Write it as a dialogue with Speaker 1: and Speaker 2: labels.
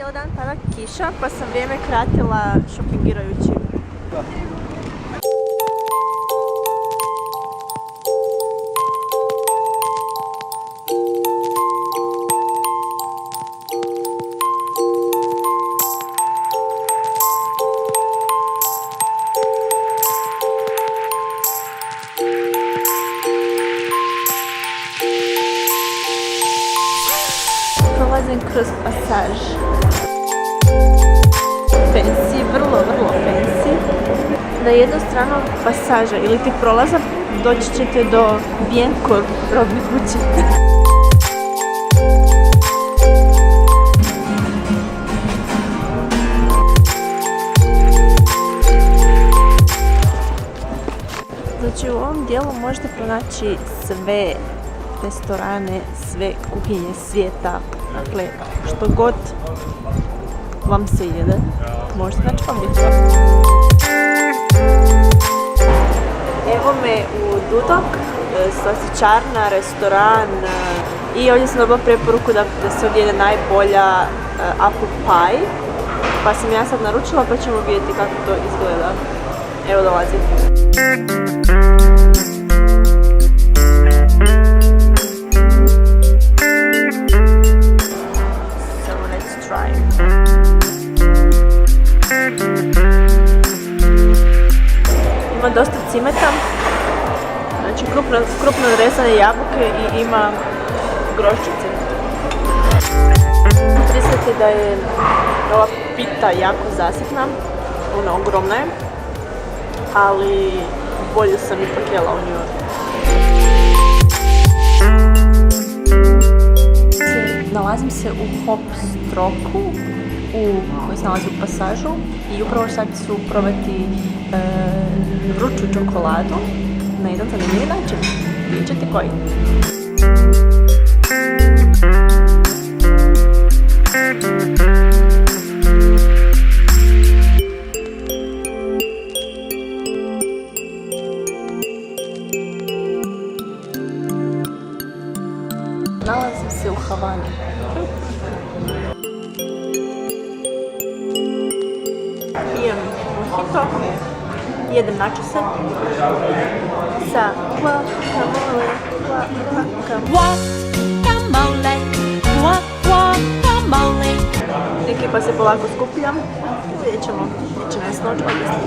Speaker 1: cijeli dan pada kiša, pa sam vrijeme kratila šopingirajući. Prolazim kroz pasaž. Fancy, vrlo fancy. Na jednu stranu pasaža ili ti prolaza doći ćete do Bijenkorp robne kuće. Znači u ovom dijelu možete pronaći sve restorane, sve kuhinje svijeta, dakle što god vam se jede, možete naći ovdje. Evo me u Dudok, slasičarna, restoran i ovdje sam dobila preporuku da se ovdje jede najbolja apple pie, pa sam ja sad naručila pa ćemo vidjeti kako to izgleda. Evo dolazi. Ima dosta cimeta, znači krupno narezane jabuke i ima groščice. Mislite da je ova pita jako zasitna, ona ogromna je, ali bolje sam ipak jela u New Yorku. Nalazim se u Hop Stroku, koji se nalazi u pasažu i upravo sad ću probati vruću čokoladu na jedan zanimljiv način. Vidjet ćete koji. Nalazim se u Havani. Pijem mojito, jedem načose sa guacamole. Ekipa se polako skuplja, vidjet ćemo, bit će nas noć odnosno.